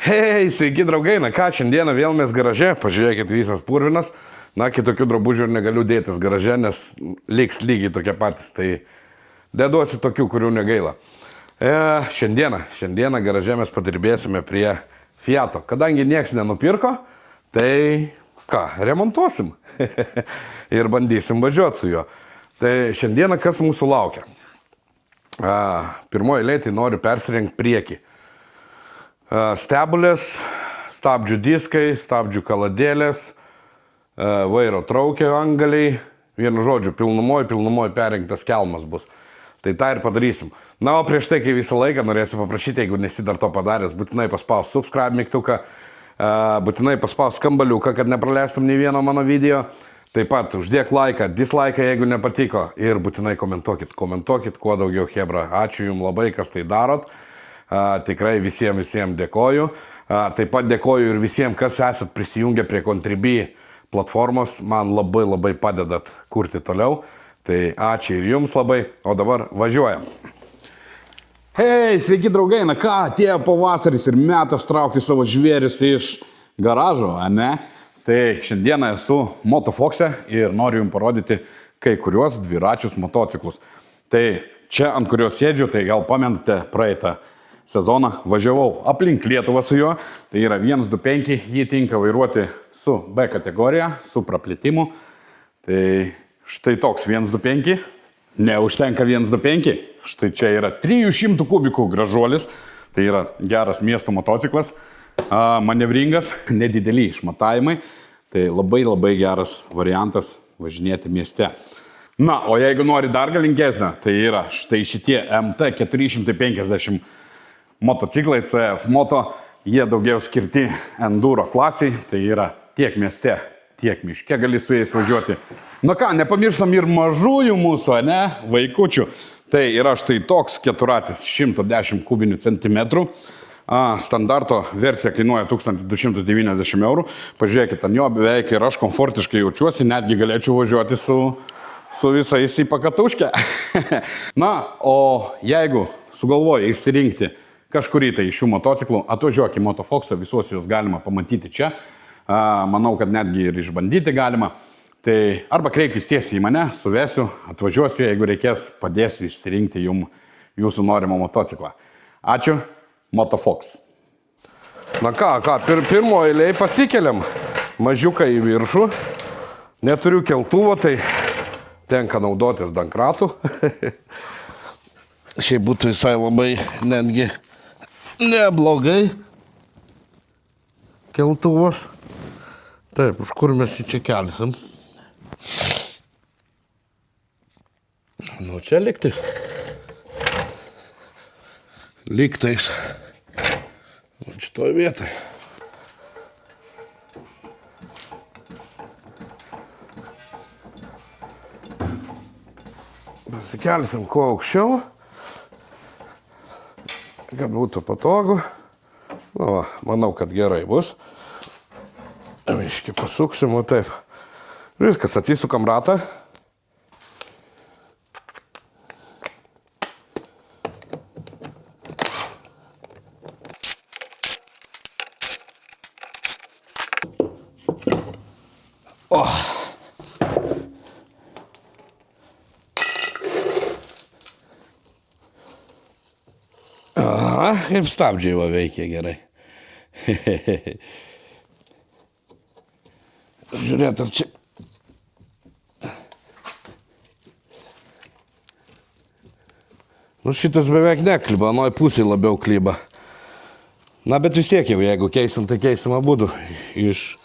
Hei, sveiki draugai, na ką, šiandieną vėl mes garaže, pažiūrėkit visas purvinas, na kitokių drabužių ir negaliu dėtis garaže, nes liks lygiai tokie patys, tai deduosi tokių, kurių negaila. Šiandieną garaže mes padirbėsime prie Fiato, kadangi nieks nenupirko, tai ką, remontuosim ir bandysim važiuoti su juo. Tai šiandieną kas mūsų laukia? Pirmoji eilė tai noriu persirengti priekį. Stebulės, stabdžių diskai, stabdžių kaladėlės, vairo traukio angaliai, vienu žodžiu, pilnumoje perrinktas kelmas bus. Tai tą ir padarysim. Na, o prieš tai, kai visą laiką norėsiu paprašyti, jeigu nesi dar to padaręs, būtinai paspaus subscribe mygtuką, būtinai paspaus skambaliuką, kad nepraleistum nei vieno mano video. Taip pat uždėk laiką, dislaiką, jeigu nepatiko, ir būtinai komentuokit, kuo daugiau chebra. Ačiū jums labai, kas tai darot. Tikrai visiems dėkoju. Taip pat dėkoju ir visiems, kas esat prisijungę prie Contribui platformos. Man labai padedat kurti toliau. Tai ačiū ir jums labai. O dabar važiuojam. Hei, sveiki draugai, na ką, atėjo pavasaris ir metas traukti savo žvėrius iš garažo, ne? Tai šiandieną esu Motofoxe ir noriu jums parodyti kai kuriuos dviračius motociklus. Tai čia, ant kurios sėdžiu, tai gal pamenate praeitą sezoną, važiavau aplink Lietuvą su juo. Tai yra 125, jį tinka vairuoti su B kategorija, su praplėtimu. Tai štai toks 125, neužtenka 125. Štai čia yra 300 kubikų gražuolis, tai yra geras miesto motociklas, manevringas, nedideli išmatavimai, tai labai geras variantas važinėti mieste. Na, o jeigu nori dar galinkesnę, tai yra štai šitie MT 450 motociklai CF Moto, jie daugiau skirti enduro klasiai, tai yra tiek mieste, tiek miške gali su jais važiuoti. Na ką, nepamirštam ir mažųjų mūsų, ne, vaikučių. Tai yra štai toks keturatis 110 kubinių centimetrų. Standarto versija kainuoja 1290 eurų. Pažiūrėkit, ant jo beveik ir aš komfortiškai jaučiuosi, netgi galėčiau važiuoti su visais į pakatuškę. Na, o jeigu sugalvoji išsirinkti kažkurį tai iš šių motociklų, atvažiuok į Motofoxą, visus juos galima pamatyti čia. Manau, kad netgi ir išbandyti galima. Tai arba kreipkis tiesiai į mane, suvesiu, atvažiuosiu, jeigu reikės, padėsiu išsirinkti jums jūsų norimą motociklą. Ačiū, Motofox. Na ką, pirmo eilėje pasikeliam mažiuką į viršų. Neturiu keltuvo, tai tenka naudotis dankratu. Šiaip būtų visai labai netgi neblogai keltuvas. Taip, už kur mes jį čia kelsim? Nu, čia liktais. Liktais. O šitoj vietoj. Pasikelsim kuo aukščiau, kad būtų patogu. Nu, manau, kad gerai bus. Aiškiai pasuksim, o taip. Viskas, atsisukam ratą. Aha, kaip stabdžiai va veikia gerai. Žiūrėt, ar čia... Nu, šitas beveik neklyba, anoj pusėje labiau klyba. Na, bet vis tiek jau, jeigu keisim, tai keisim abudu iš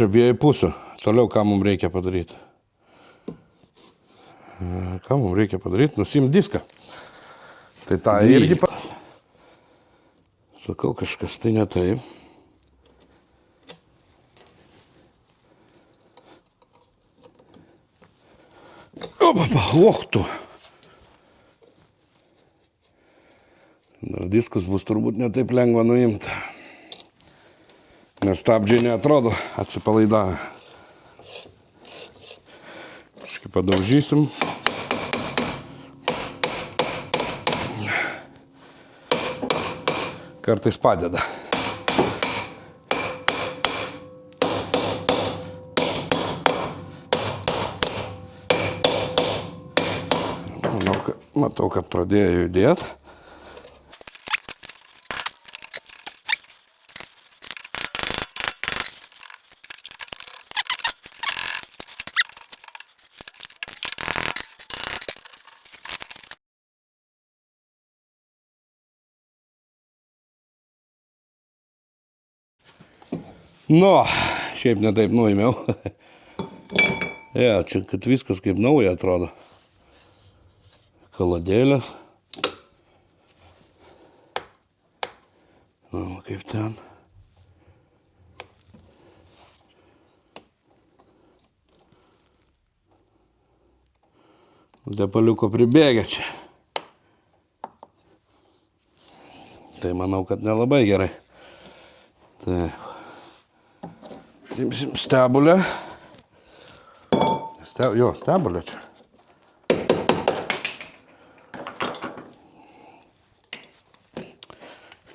abiejų pusių. Toliau, ką mums reikia padaryti? Nusimt diską. Tai tą irgi... Sakau, kažkas tai ne taip. Tu. Dar diskus bus turbūt ne taip lengva nuimti. Nes stabdžiai neatrodo atsipalaidavę. Kažkaip padaužysim. Kartais padeda. Matau, kad pradėjo judėti. Nu, šiaip netaip nuėmiau. Ja, čia kad viskas kaip nauja atrodo. Kaladėlės. Nu, kaip ten. Depaliuko pribėgė čia. Tai manau, kad nelabai gerai. Taip. Imsim stebulę. Jo, stebulė čia.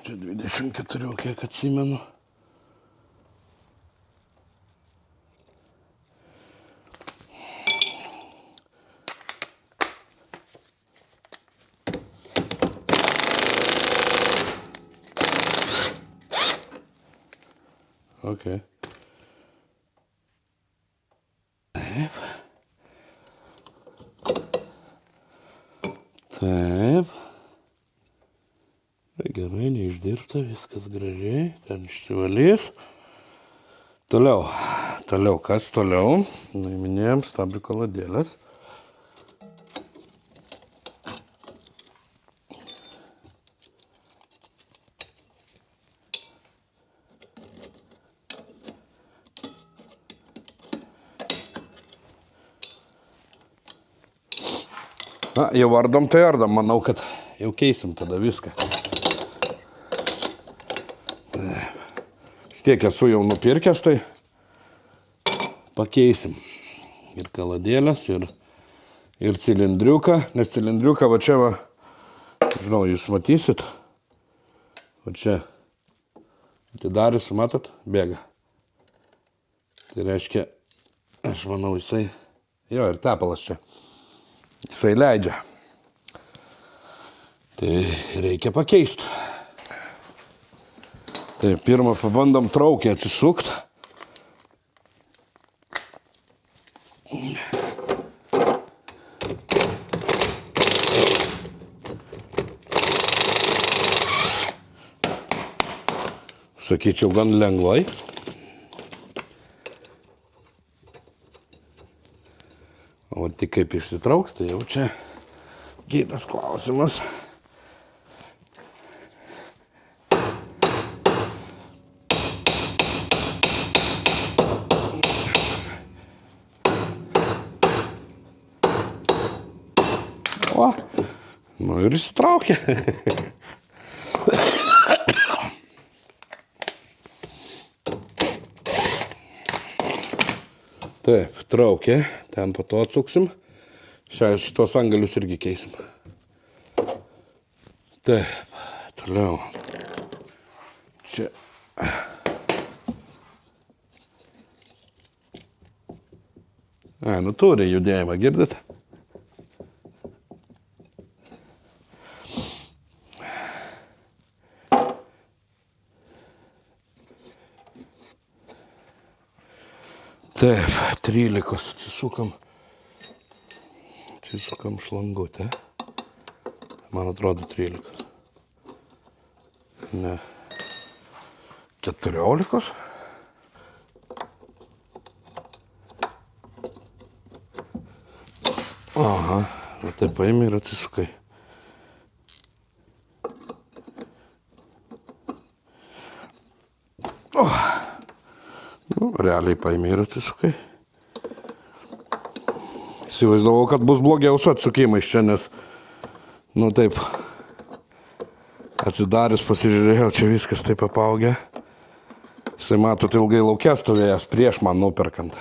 Čia 24, kiek atsimenu. Okay. Taip. Gerai, neišdirbta, viskas gražiai, ten išsivalys. Toliau, kas toliau? Nuiminėjom stabdžių kaladėlės. Na, jau ardom, tai ardom. Manau, kad jau keisim tada viską. Tiek esu jau nupirkęs, tai pakeisim. Ir kaladėlės, ir cilindriuką. Nes cilindriuką va čia va, žinau, jūs matysit. Va čia atidarius, matot, bėga. Tai reiškia, aš manau, jisai, jo, ir tepalas čia. Jisai leidžia. Tai reikia pakeisti. Tai pirmą pabandom traukę atsisukt. Sakyčiau, gan lengvai. O tik kaip išsitrauks, tai jau čia kitas klausimas. O, nu ir išsitraukė. Taip, traukė, ten po to atsuksim. Šitos angalius irgi keisim. Taip, toliau. Čia. Nu turi judėjimą, girdite? Taip, 13 atsisukam šlangutę. Man atrodo 13. Ne. 14. Aha, va taip paimi ir atsisukai. Realiai paimi ir atsisukai. Įsivaizdavau, kad bus blogiau su atsukimais čia, nes, nu taip, atsidarius pasižiūrėjau, čia viskas taip apaugę. Jisai, matot, ilgai lauke stovėjęs prieš man nuperkant.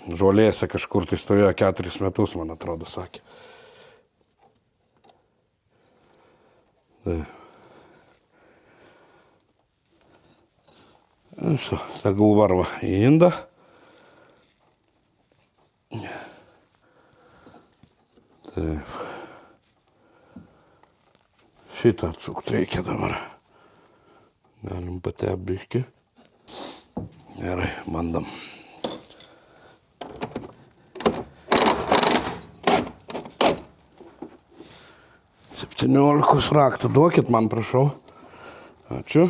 Žolėse kažkur tai stovėjo 4 metus, man atrodo, sakė. Tegul varva į indą. Taip. Šitą atsukt reikia dabar. Galim patep biškį. Gerai, bandam. Septyniolikos raktų duokit man, prašau. Ačiū.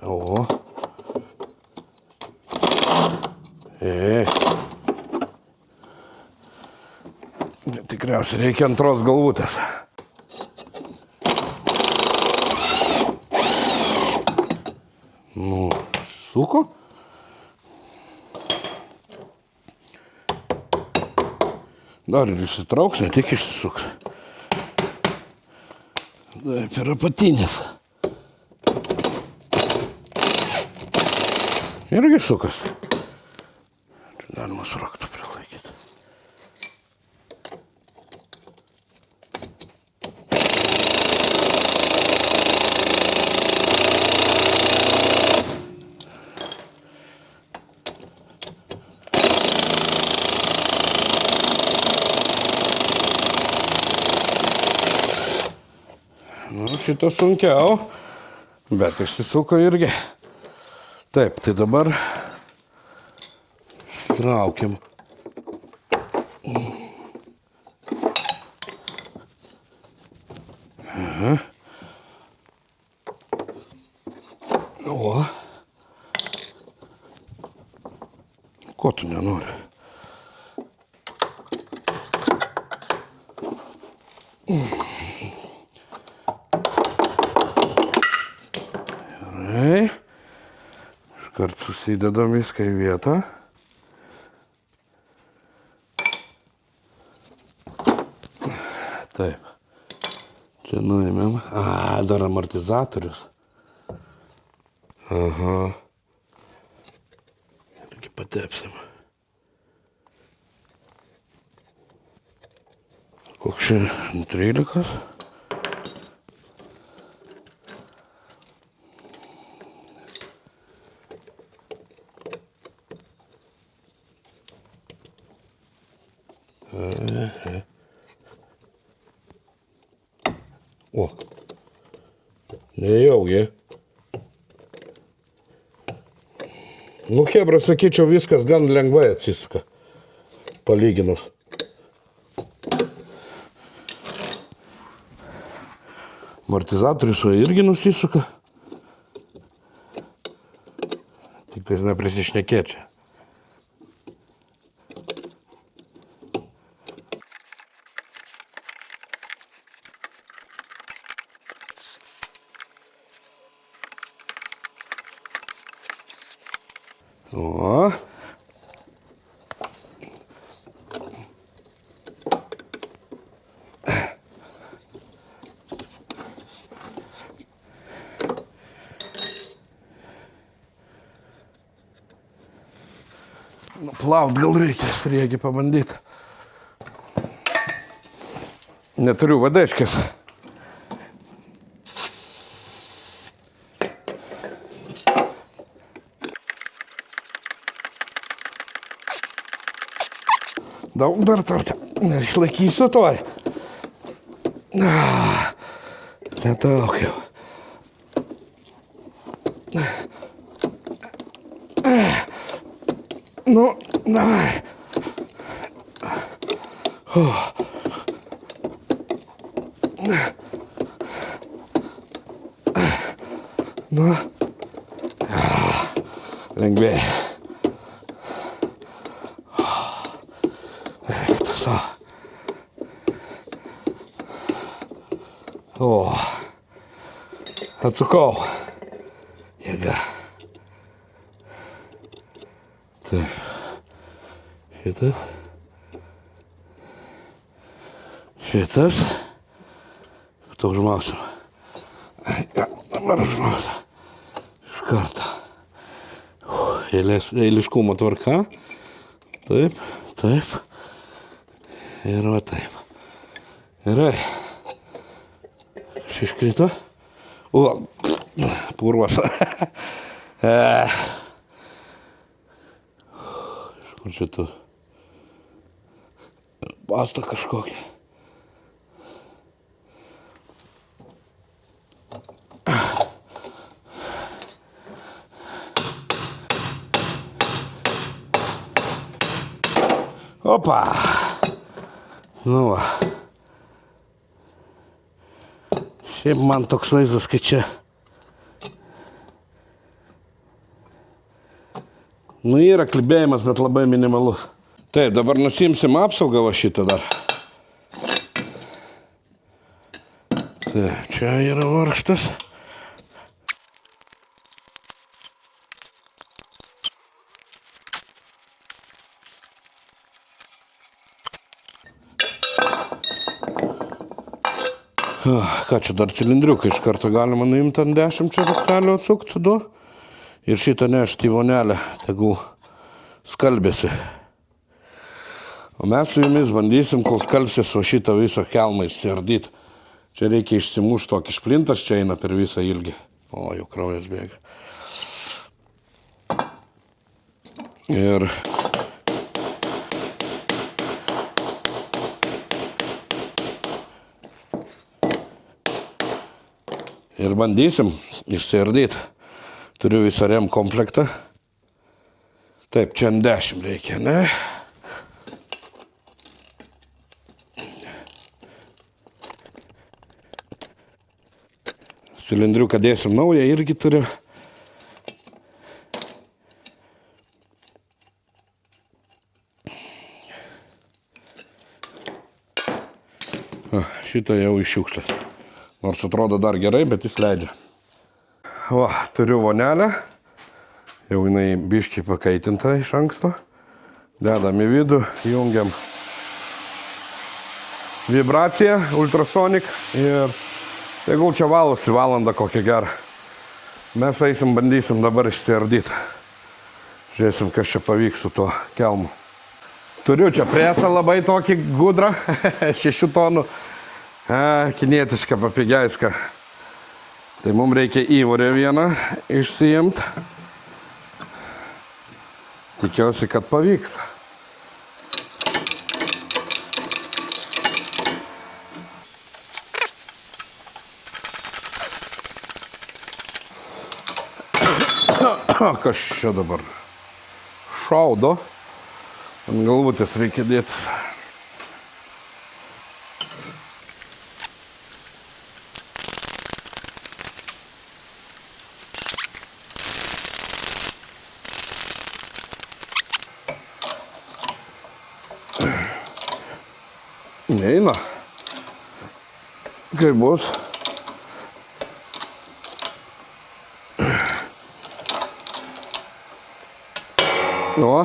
O. Tikriausiai reikia antros galvutės. Nu, suko. Dar ir išsitrauks, ne tik išsisuks. Taip, yra apatinės. Irgi sukas. Čia galima su raktu prilaikyti. Nu, šitą sunkiau, bet išsisuko irgi. Taip, tai dabar traukiam. Aha. O. Ko tu nenori? Gerai. Iškart susidedam viską į vietą. Taip. Čia nuėmėm. Dar amortizatorius. Aha. Irgi patepsim. Koks čia 13? O, nejaugi. Nu, hebra, sakyčiau, viskas gan lengvai atsisuka, palyginus. Amortizatorius irgi nusisuka. Tik tais neprisišnekėt čia. O. Nuplaut gal reikia, sriegį pabandyti. Neturiu vadeškės. Daug dar tartą. Išlaikysiu toj. Nedaug jau. Nu, davai. Nu. Lengvėja. O, atsukau. Jėga. Taip. Šitas. Šitas. To užmausim. Dabar užmausim. Iš karto. Eiliškumo tvarka. Taip, taip. Ir va taip. Gerai. Iškrito. O, Purvas. Iš kur čia tu? Pasta kažkokia. Opa. Nu va. Šiaip man toks vaizdas, kai čia. Nu yra klibėjimas, bet labai minimalus. Taip, dabar nusimsim apsaugą va šitą dar. Taip, čia yra varžtas. Ką čia dar cilindriuką iš karto galima nuimti ant 10 raktelių atsukti, 2. Ir šitą nešti į vonelę, tegul skalbėsi. O mes su jumis bandysim, kol skalbsis, va šitą visą kelmą išsiardyti. Čia reikia išsimušti tokį šplintas, čia eina per visą ilgį. O, jau kraujas bėga. Ir bandysim išsiardyti. Turiu visą rem komplektą. Taip, čia ant 10 reikia, ne? Cilindriuką dėsim naują, irgi turiu. Šitą jau iš šiukšlės. Nors atrodo dar gerai, bet jis leidžia. Va, turiu vonelę. Jau jinai biškį pakaitinta iš anksto. Dedam į vidų, jungiam vibraciją, ultrasonic ir tegul čia valosi valandą kokią gerą. Mes eisim, bandysim dabar išsiardyti. Žiūrėsim, kas čia pavyks su tuo kelmu. Turiu čia presą labai tokį gudrą, 6 tonų. Kinietišką, papigiaiską. Tai mums reikia įvorę vieną išsijimti. Tikiuosi, kad pavyks. Kas čia dabar? Šaudo. Ant galvutės reikia dėtis. Neina. Kaip bus? Nu.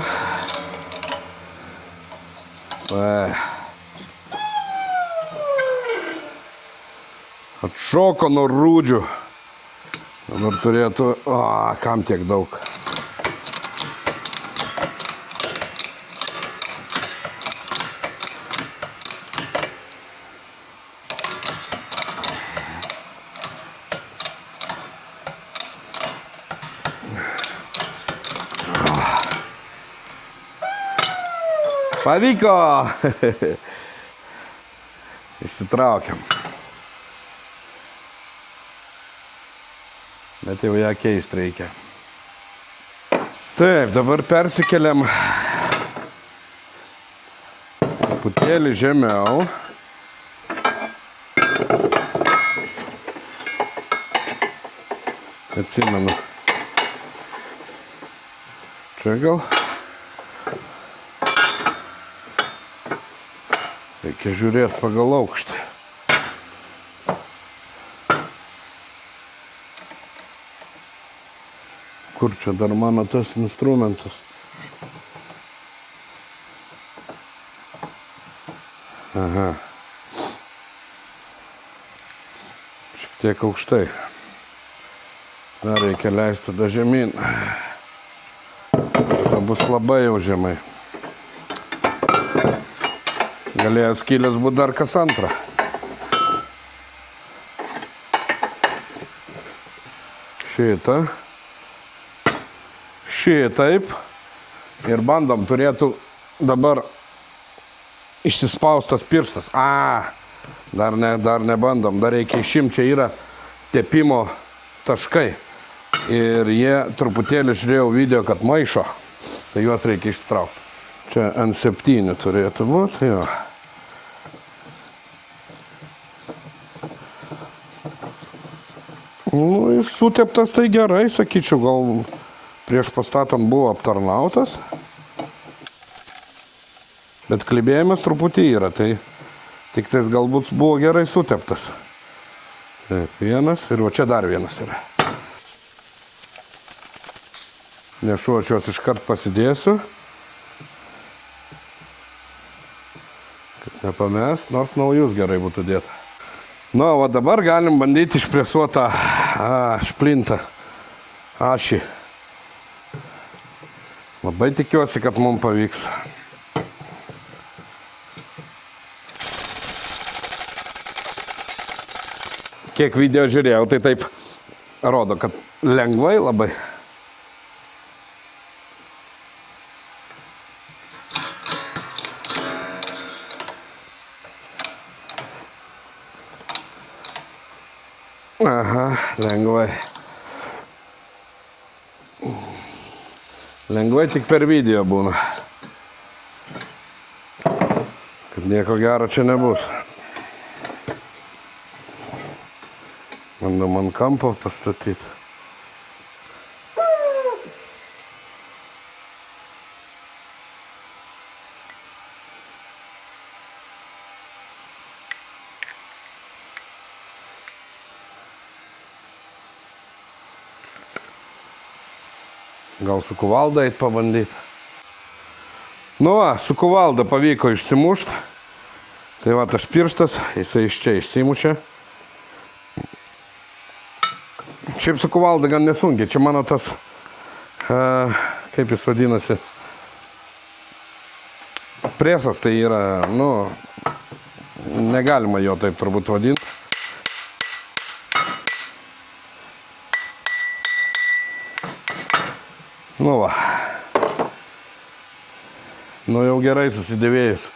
Atšoko nuo rūdžių. Dabar turėtų... kam tiek daug? Pavyko! Išsitraukiam. Bet jau ją keisti reikia. Taip, dabar persikeliam truputėlį žemiau. Atsimenu. Čia gal. Reikia žiūrėti pagal aukštį. Kur čia dar mano tas instrumentas? Aha. Šiek tiek aukštai. Dar reikia leisti tada žemyn. Tada bus labai jau žemai. Galėjo skylės būti dar kas antrą. šitaip ir bandom, turėtų dabar išsispaustas pirštas. Dar nebandom, dar reikia išimti, čia yra tepimo taškai ir jie truputėlį žiūrėjau video, kad maišo, tai juos reikia ištraukti. Čia N7 turėtų būti, jo. Nu, jis suteptas tai gerai, sakyčiau, gal prieš pastatant buvo aptarnautas. Bet klibėjimas truputį yra, tai tik tais galbūt buvo gerai suteptas. Taip, vienas ir va čia dar vienas yra. Nešu, aš juos iškart pasidėsiu. Kad nepamest, nors naujus gerai būtų dėta. Na, o dabar galim bandyti išpresuotą šplintą ašį. Labai tikiuosi, kad mums pavyks. Kiek video žiūrėjau, tai taip rodo, kad lengvai labai. Aha, lengvai. Lengvai tik per video būna. Kad nieko gero čia nebus. Bandom ant kampo pastatyti. Gal su kuvalda eit pabandyti. Nu va, su kuvalda pavyko išsimušti. Tai va, tas pirštas, jisai iš čia išsimušė. Šiaip su kuvalda gan nesunkiai. Čia mano tas, kaip jis vadinasi, presas tai yra, nu, negalima jo taip turbūt vadinti. Nu va. Nu jau gerai susidėvėjus.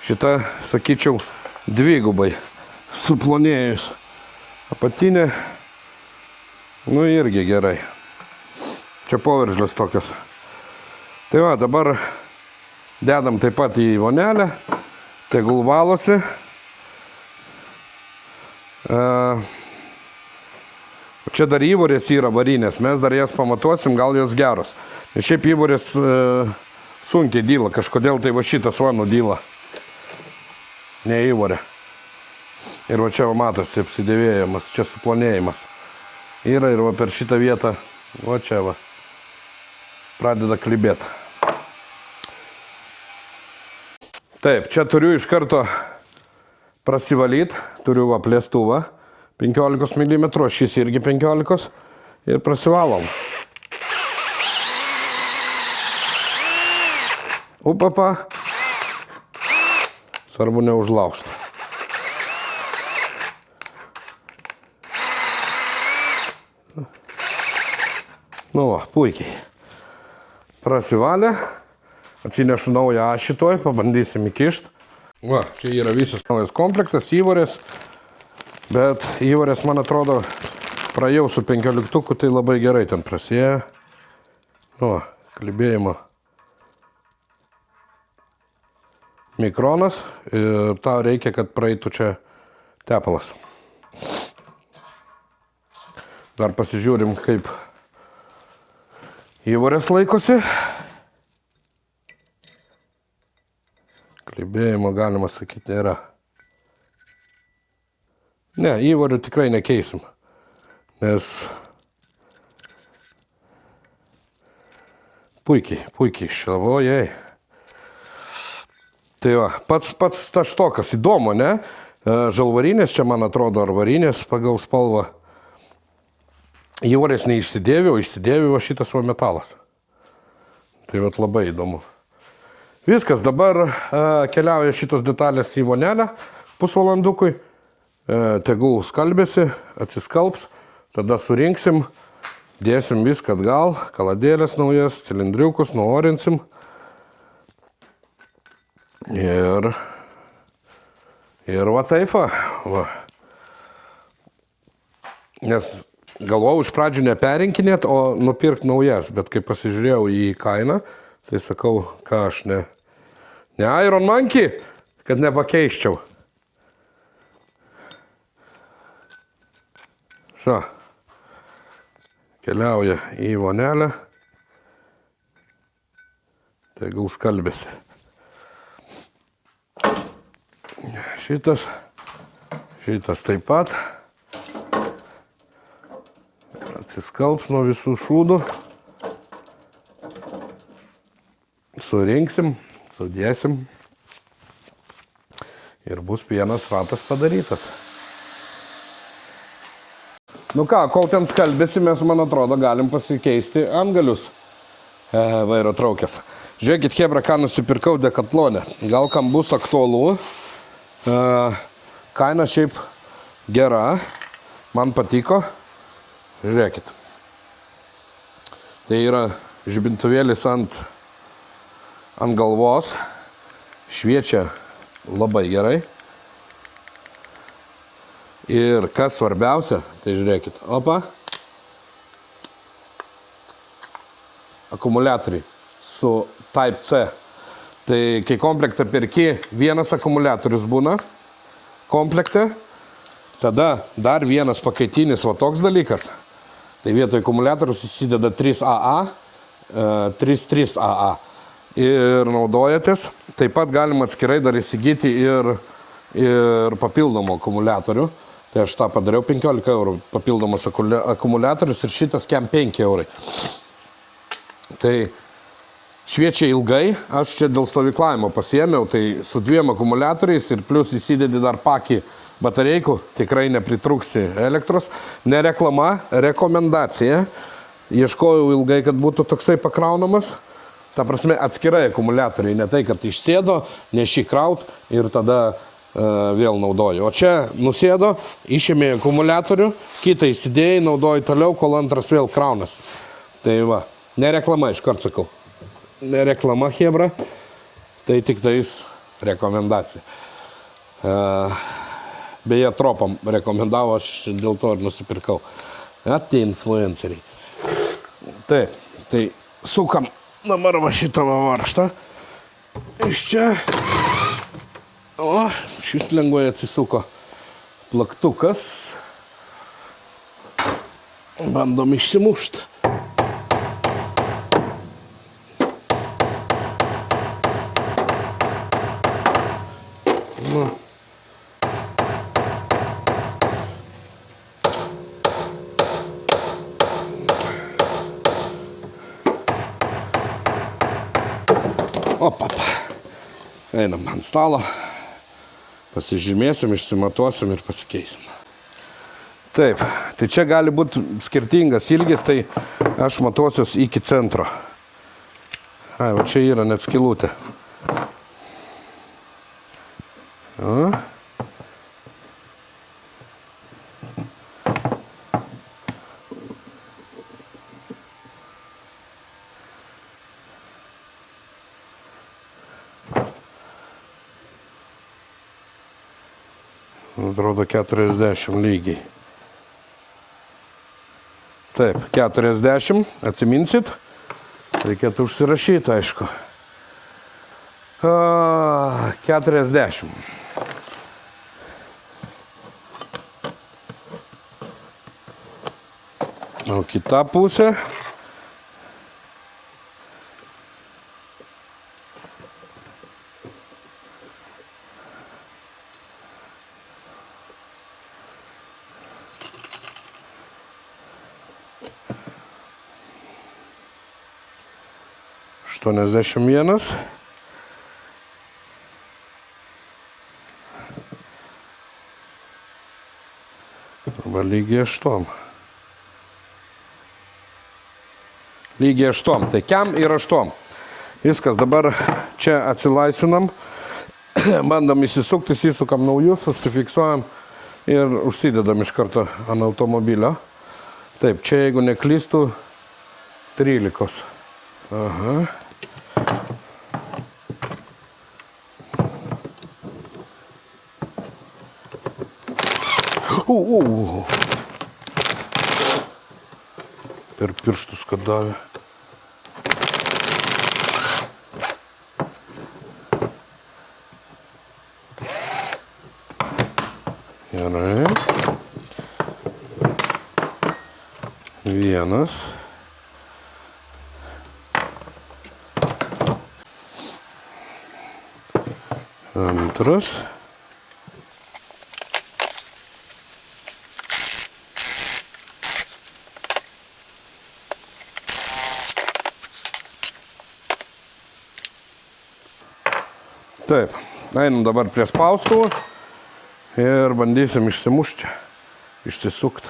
Šita, sakyčiau, dvigubai suplonėjus. Apatinė, nu irgi gerai. Čia poveržlės tokios. Tai va, dabar dedam taip pat į vonelę. Tegul valosi. Čia dar įvorės yra varinės, mes dar jas pamatuosim, gal jos geros. Ir šiaip įvorės sunkiai dyla, kažkodėl tai va šitas va nudyla. Ne įvorė. Ir va čia va matosi apsidėvėjimas, čia suplonėjimas. Yra ir va per šitą vietą, va čia va, pradeda klibėti. Taip, čia turiu iš karto prasivalyti, turiu va plėstuvą. 15 mm, šis irgi 15 ir prasivalom. Upapa. Svarbu neužlaužti. Nu va, puikiai. Prasivalė. Atsinešu naują ašį tuoj, pabandysim įkišti. Va, čia yra visas naujas komplektas, įvorės. Bet įvorės, man atrodo, praėjau su 15-tuku, tai labai gerai ten prasėjo. Nu, klibėjimo mikronas ir tau reikia, kad praeitų čia tepalas. Dar pasižiūrim, kaip įvorės laikosi. Klibėjimo, galima sakyti, nėra. Ne, įvorių tikrai nekeisim, nes puikiai šilvojai. Tai va, pats tas štokas įdomu, ne? Žalvarinės čia, man atrodo, ar varinės pagal spalvą. Įvorės neišsidėviau, išsidėviau šitas va metalas. Tai va labai įdomu. Viskas, dabar keliauja šitos detalės į vonelę pusvalandukui. Tegul skalbėsi, atsiskalbs, tada surinksim Dėsim viską atgal, kaladėlės naujas, cilindriukus nuorinsim. Ir va taip va. Nes galvojau iš pradžių neperinkinėt, o nupirkt naujas, bet kai pasižiūrėjau į kainą, tai sakau, ką aš ne Iron Monkey, kad nepakeiščiau. Ša, keliauja į vonelę, tegul skalbėsi. Šitas taip pat. Atsiskalbs nuo visų šūdų. Surinksim, sudėsim. Ir bus vienas ratas padarytas. Nu ką, kol ten skalbėsi, mes, man atrodo, galim pasikeisti antgalius vairo traukės. Žiūrėkit, chebra, ką nusipirkau Decathlone. Gal kam bus aktualu. Kaina šiaip gera, man patiko. Žiūrėkit. Tai yra žibintuvėlis ant galvos. Šviečia labai gerai. Ir kas svarbiausia, tai žiūrėkit. Opa. Akumuliatoriai su Type C. Tai kai komplektą perki, vienas akumuliatorius būna komplekte, tada dar vienas pakaitinis va toks dalykas. Tai vietoj akumuliatorius susideda 3AA, 3AA ir naudojatės. Taip pat galima atskirai dar įsigyti ir papildomų akumuliatorių. Tai aš tą padariau 15 eurų papildomas akumuliatorius ir šitas kem 5 eurai. Tai šviečia ilgai, aš čia dėl stovyklavimo pasiėmiau, tai su 2 akumuliatoriais ir plus įsidedi dar pakį batareikų, tikrai nepritruksi elektros. Ne reklama, rekomendacija. Ieškojau ilgai, kad būtų toksai pakraunamas. Ta prasme, atskirai akumuliatoriai, ne tai, kad išsėdo, neši kraut ir tada vėl naudoju. O čia nusėdo, išėmė akumuliatorių, kitą įsidėjai, naudoju toliau, kol antras vėl kraunas. Tai va, ne reklama, iškart sakau. Ne reklama, chebra, tai tik tais rekomendacija. Beje, Tropam rekomendavo, aš dėl to ir nusipirkau. Tie influenceriai. Taip, tai sukam dabar va šitą varžtą. Iš čia. O, šis lengvai atsisuko plaktukas. Bandom išsimušti. Opa. Einam ant stalo, pasižymėsim, išsimatuosim ir pasikeisim. Taip, tai čia gali būti skirtingas ilgis, tai aš matuosios iki centro. Ai, va čia yra net skylutė. O. Atrodo 40 lygiai. Taip, 40, atsiminsit? Reikėtų užsirašyti, aišku. 40. O kita pusė. $81. Arba lygiai 8. Lygiai 8. Tai kem ir 8. Viskas, dabar čia atsilaisvinam. Bandom įsisukti, įsisukam naujus, susifiksuojam ir užsidedam iš karto ant automobilio. Taip, čia jeigu neklystų, 13. Aha. Per pirštus, kad davė. Gerai. Vienas. Antras. Taip, einam dabar prie spaustuvų ir bandysim išsimušti, išsisukti.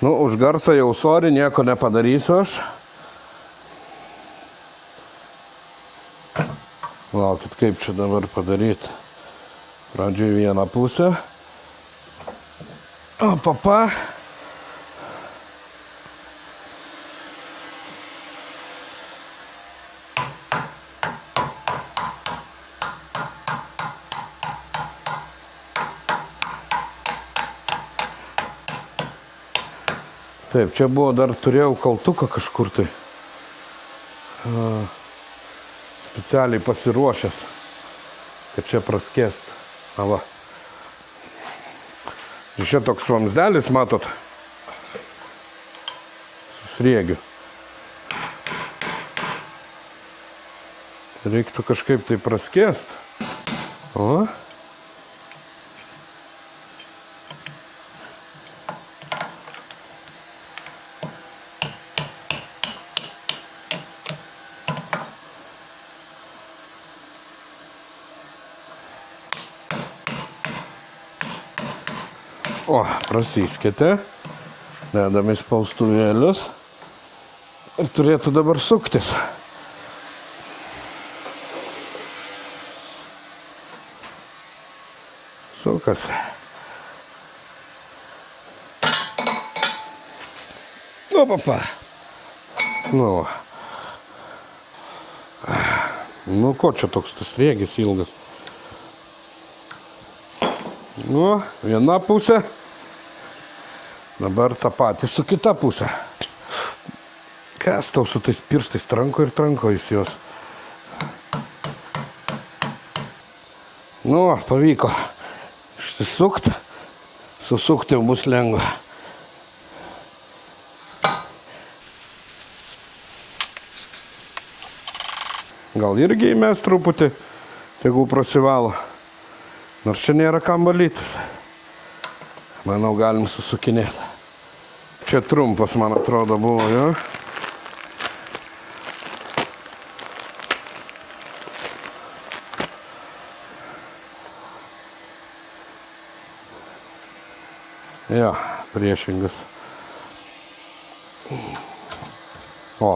Nu, už garsą jau sorry, nieko nepadarysiu aš. Laukit, kaip čia dabar padaryti. Pradžioj vieną pusę. O, papa. Taip, čia buvo, dar turėjau kaltuką kažkur tai. Specialiai pasiruošęs, kad čia praskėst. Na va. Ir čia toks vamsdelis, matot, su sriegiu. Reiktų kažkaip tai praskėst. O. O, prasiskėte, dedame spaustuvėlius ir turėtų dabar suktis. Sukasi. Nu, papa. Nu, ko čia toks tas rėgis ilgas? Nu, viena pusė. Dabar tą patį su kita pusė. Kas tau su tais pirštais tranko ir tranko jis jos. Nu, pavyko išsisukti. Susukti jau bus lengva. Gal irgi įmes truputį, tegu prasivalo. Nors čia nėra kam valytis. Manau, galim susukinėti. Čia trumpas, man atrodo, buvo, jo. Jo, priešingas. O,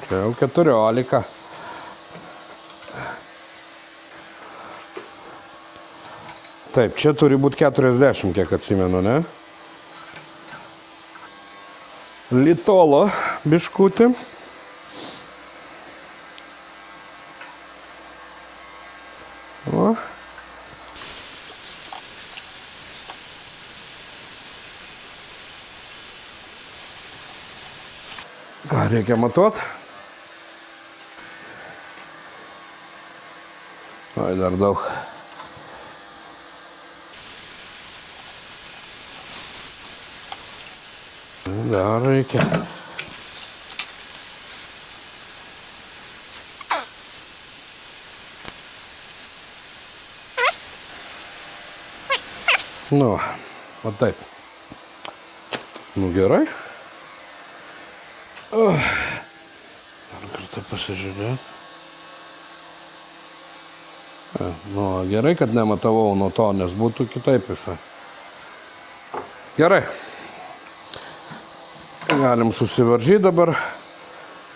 čia jau 14. Taip, čia turi būti 40, kiek atsimenu, ne? Litolo biškutį. O. Ką reikia matuot? Oi, dar daug. Dar reikia. Nu, va taip. Nu, gerai. Dar kartą pasižiūrėti. Nu, gerai, kad nematavau nuo to, nes būtų kitaip visai. Gerai. Galim susivaržyti dabar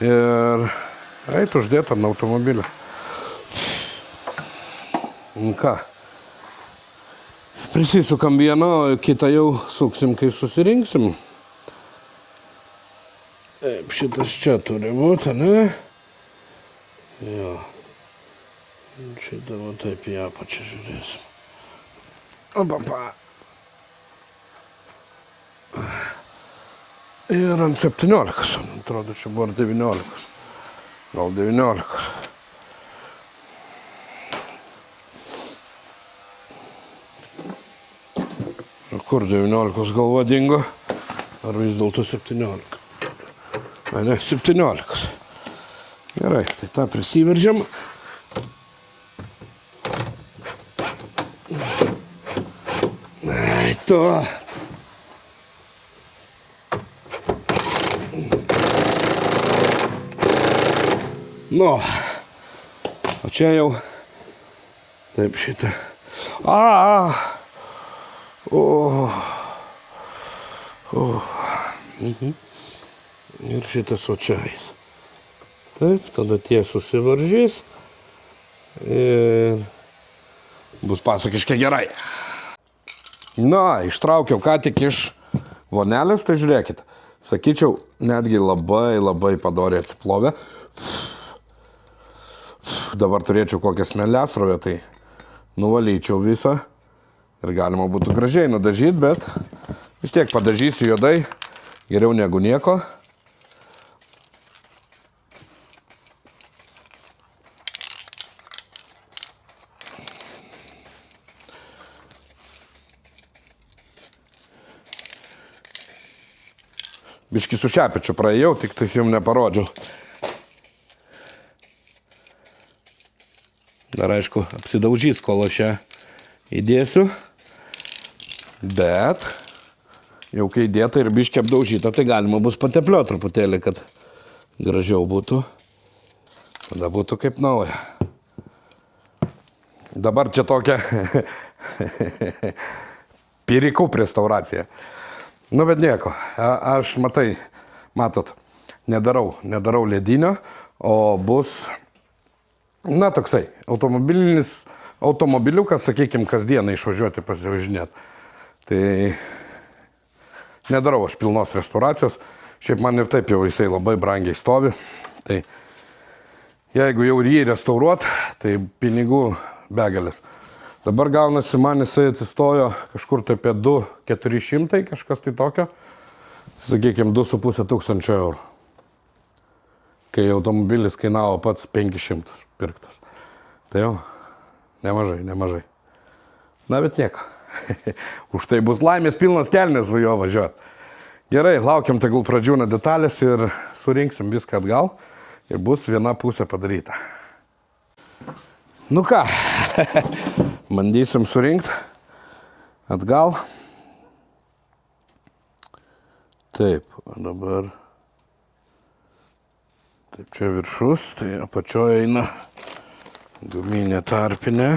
ir eit uždėti ant automobilio. Ką? Prisisukam vieną, o kitą jau suksim, kai susirinksim. Taip, šitas čia turi būti, ne? Jo. Šitą va taip į apačią žiūrėsim. Opapa. Ir ant 17, atrodo, čia buvo 19. Gal 19. Kur 19 galva dingo? Ar vis dėlto 17? Ne, 17. Gerai, tai tą prisiveržiam. Ai, to. Nu, o čia jau taip šitą. Ir šitas o čia eis. Taip, tada tie susivaržys ir bus pasakiškai gerai. Na, ištraukiau ką tik iš vonelės, tai žiūrėkit. Sakyčiau, netgi labai padoriai atsiplovė. Dabar turėčiau kokią smėliasrovę, tai nuvalyčiau visą ir galima būtų gražiai nudažyti, bet vis tiek padažysiu juodai, geriau negu nieko. Biškį su šepečiu praėjau, tik tais jums neparodžiau. Dar aišku, apsidaužys, kol aš ją įdėsiu. Bet jau kai įdėta ir biškį apdaužyta, tai galima bus patepliuoti truputėlį, kad gražiau būtų. Tada būtų kaip nauja. Dabar čia tokia pirikup restauracija. Nu, bet nieko. Aš matot, nedarau ledinio, o bus, na, toksai, automobiliukas, sakykime, kasdieną išvažiuoti pasivažinėti. Tai nedarau aš pilnos restauracijos. Šiaip man ir taip jau jisai labai brangiai stovi. Tai jeigu jau jį restauruot, tai pinigų begalės. Dabar gaunasi, man jisai atsistojo kažkur tai apie 2-400, kažkas tai tokio. Sakykime, 2,5 tūkstančio eurų. Kai automobilis kainavo pats 500 pirktas. Tai jau, nemažai. Na, bet nieko. Už tai bus laimės pilnas kelnes su juo važiuoti. Gerai, laukiam tegul pradžiūna detalės ir surinksim viską atgal. Ir bus viena pusė padaryta. Nu ką, bandysim surinkti atgal. Taip, dabar taip čia viršus, tai apačioje eina guminė tarpinė.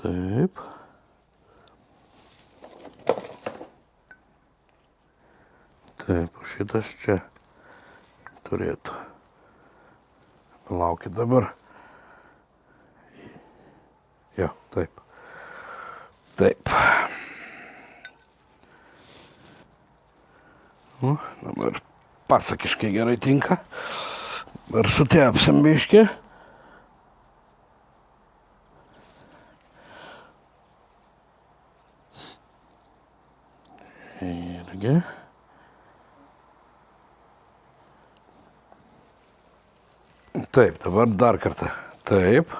Taip. Taip, šitas čia turėtų. Palaukit dabar. Jo, taip. Taip. Nu, dabar pasakiškai gerai tinka. Dabar sutepsim biškį. Irgi. Taip, dabar dar kartą. Taip.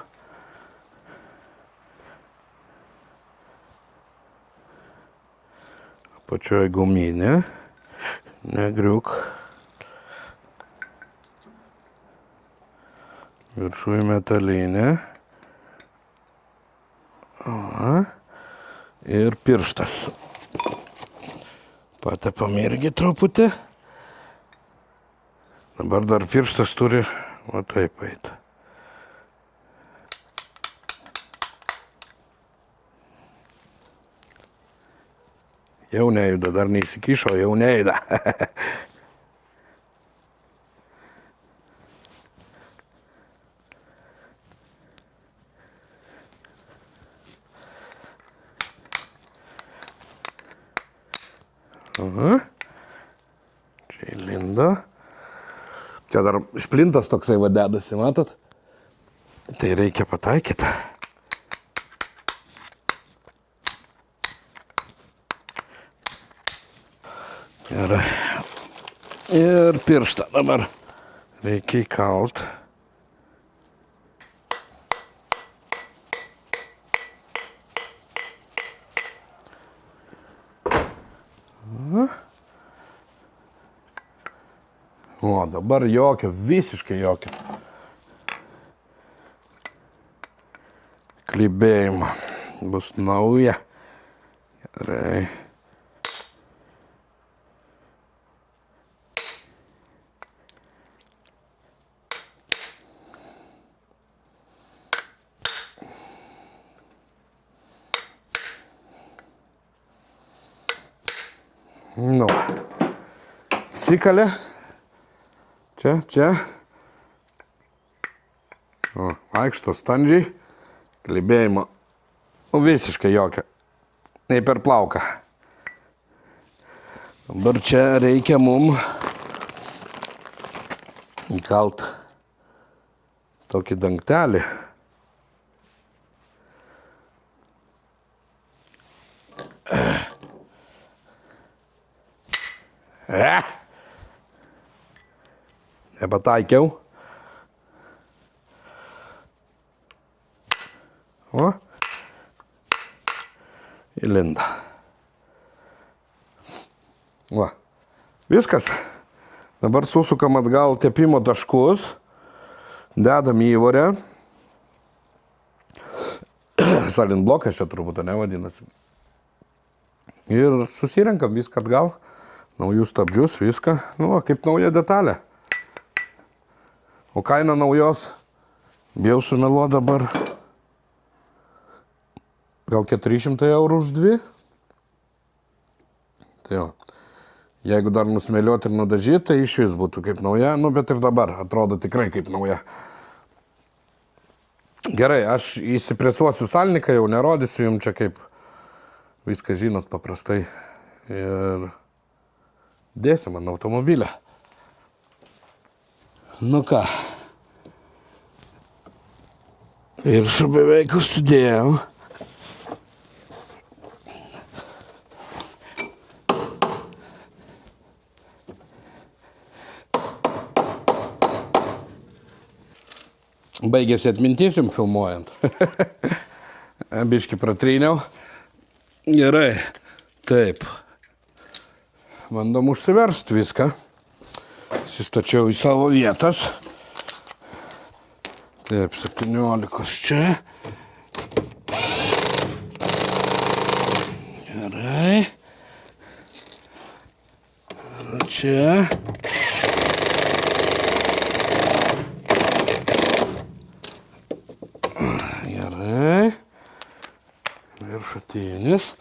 Apačioje guminė. Negriuk. Viršuje metalinė. Ir pirštas. Patepam irgi truputį. Dabar dar pirštas turi va taip eiti. Jau nejuda, dar neįsikišo, jau nejuda. Aha. Čia įlindo. Čia dar šplintas toksai vadedasi, matot? Tai reikia pataikyti. Gerai. Ir pirštą dabar reikia įkalt. O, dabar jokio, visiškai jokio klibėjimo. Bus nauja. Gerai. Nu, įsikalė. Čia. O, vaikšto standžiai. Klibėjimo. Visiškai jokio. Nei per plauką. Dabar čia reikia mum įkalt tokį dangtelį. Nepataikiau. O. Įlinda. Va. Viskas. Dabar susukam atgal tepimo taškus. Dedam įvorę. Salinblokas čia turbūt nevadinasi. Ir susirenkam viską atgal. Naujus stabdžius, viską. Nu, kaip nauja detalė. O kaina naujos, bijau sumeluoti dabar, gal 400 eurų už dvi. Tai jo, jeigu dar nusmėliuoti ir nudažyti, tai iš vis būtų kaip nauja, nu bet ir dabar atrodo tikrai kaip nauja. Gerai, aš įsipresuosiu salniką, jau nerodysiu jums čia kaip viską žinot paprastai. Ir dėsim ant automobilio. Nu ką, viršų beveik užsidėjau. Baigėsi atmintis jums filmuojant. Biškį pratryniau. Gerai, taip. Bandom užsiversti viską. Įsistačiau į savo vietas. Taip, 17 čia. Gerai. Čia. Gerai. Viršutinis.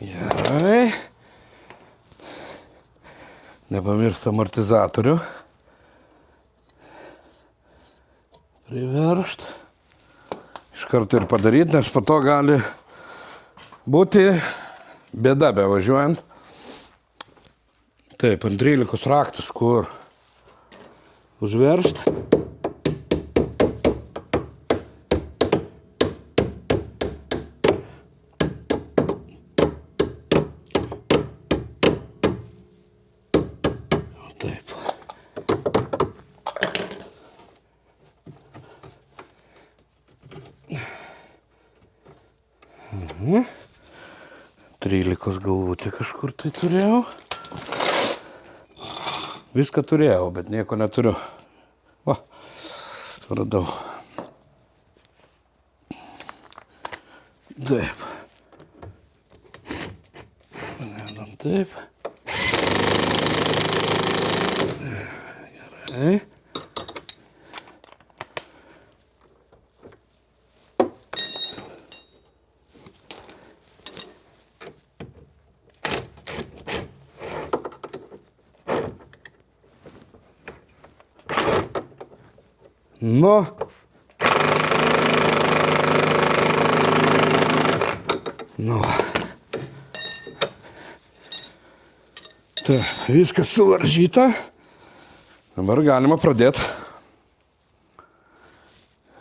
Gerai. Nepamiršt amortizatorių. Priveršt. Iš karto ir padaryti, nes po to gali būti bėda bevažiuojant. Taip, ant 13 raktus, kur užveršt. Taip. 13 galvutė kažkur tai turėjau. Viską turėjau, bet nieko neturiu. Va, radau. Taip. Nedam taip. Gerai. Nu. Nu. Tai viskas suvaržyta. Dabar galima pradėti.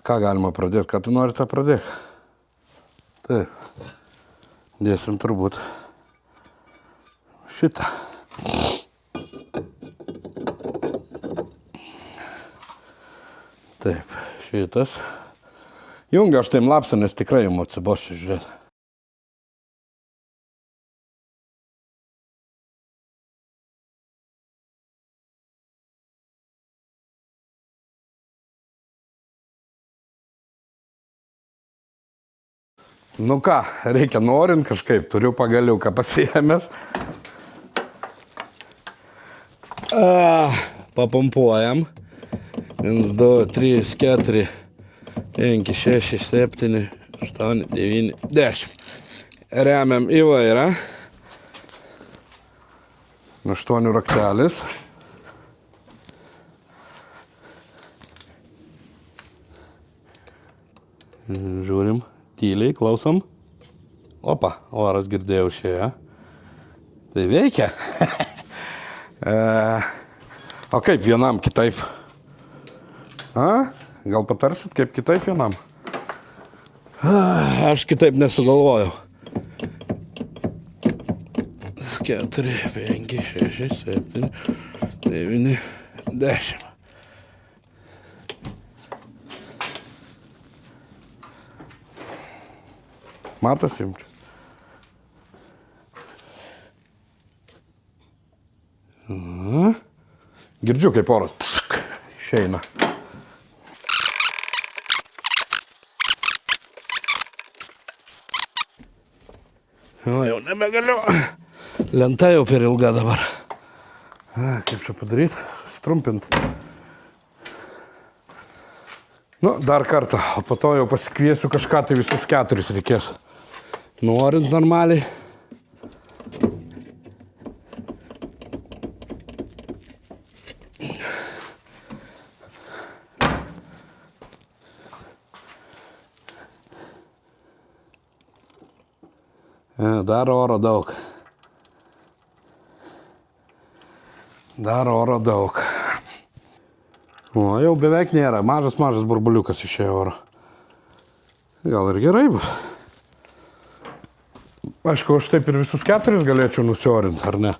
Ką galima pradėti? Ką tu nori tą pradėti? Taip. Dėsim turbūt šitą. Taip, šitas. Jungia aš taim lapsą, nes tikrai jums atsibošiu žiūrėti. Nu ką, reikia norint kažkaip, turiu pagaliuką pasiėmęs. Papumpuojam. 1, 2, 3, 4, 5, 6, 7, 8, 9, 10. Remiam į vairą. 8 raktelis. Žiūrim. Tyliai, klausom. Opa, oras girdėjau šioje. Tai veikia. O kaip vienam kitaip? Gal patarsit, kaip kitaip vienam? Aš kitaip nesugalvojau. 4, 5, 6, 7, 9, 10. Matas jums? Girdžiu, kaip oras išeina. Jau nebegaliu. Lenta jau per ilga dabar. Kaip čia padaryti? Strumpinti. Nu, dar kartą, o po to jau pasikviesiu kažką, tai visus 4 reikės. Norint normaliai. Dar oro daug. Dar oro daug. O, jau beveik nėra. Mažas burbuliukas išėjo oro. Gal ir gerai bus. Aišku, aš taip ir visus 4 galėčiau nusiorinti, ar ne?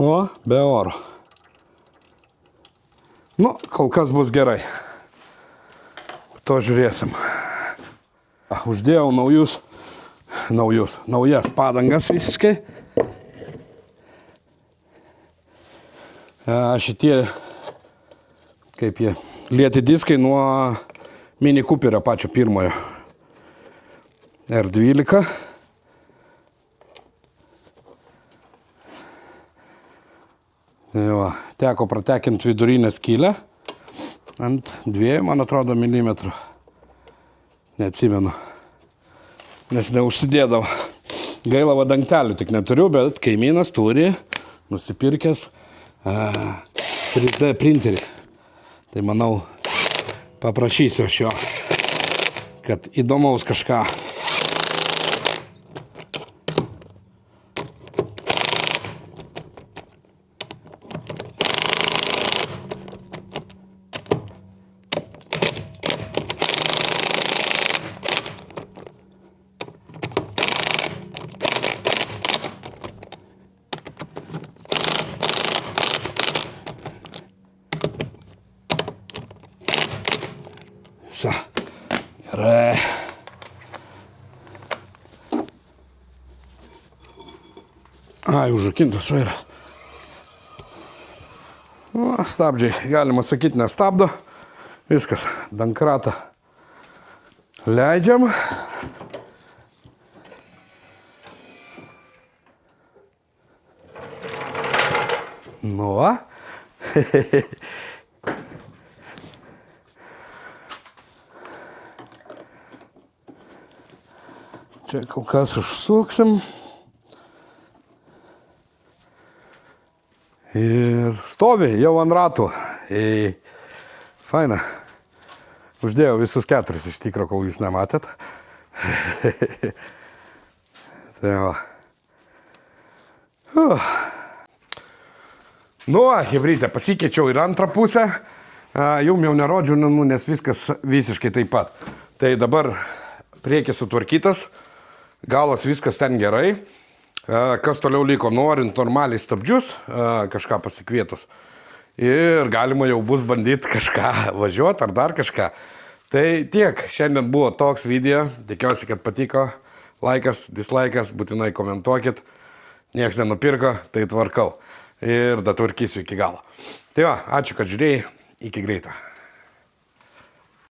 O, be oro. Nu, kol kas bus gerai. To žiūrėsim. Uždėjau naujas padangas visiškai. Šitie, kaip jie, lieti diskai nuo Mini Cooperio pačio pirmojo. R12. Teko pratekinti vidurinę skylę ant 2, man atrodo, milimetrų. Neatsimenu. Nes neužsidėdavo. Gaila, va dangtelių tik neturiu, bet kaimynas turi nusipirkęs 3D printerį. Tai manau, paprašysiu aš jo, kad įdomaus kažką. Gerai. Užrakintas vairas. Stabdžiai, galima sakyti, nestabdo. Viskas, dankratą leidžiam. Nu, Čia kol kas užsuksim. Ir stovi jau ant ratų. Faina. Uždėjau visus 4 iš tikro, kol jūs nematėt. Tai va. Nu, hebrytė, pasikeičiau ir antrą pusę. Jum jau nerodžiu, nes viskas visiškai taip pat. Tai dabar priekis sutvarkytas. Galas viskas ten gerai. Kas toliau liko, norint normaliai stabdžius, kažką pasikvietus. Ir galima jau bus bandyti kažką važiuoti ar dar kažką. Tai tiek, šiandien buvo toks video. Tikiuosi, kad patiko. Laikas, dislaikas, būtinai komentuokit. Niekas nenupirko, tai tvarkau. Ir datvarkysiu iki galo. Tai va, ačiū, kad žiūrėjai. Iki greito.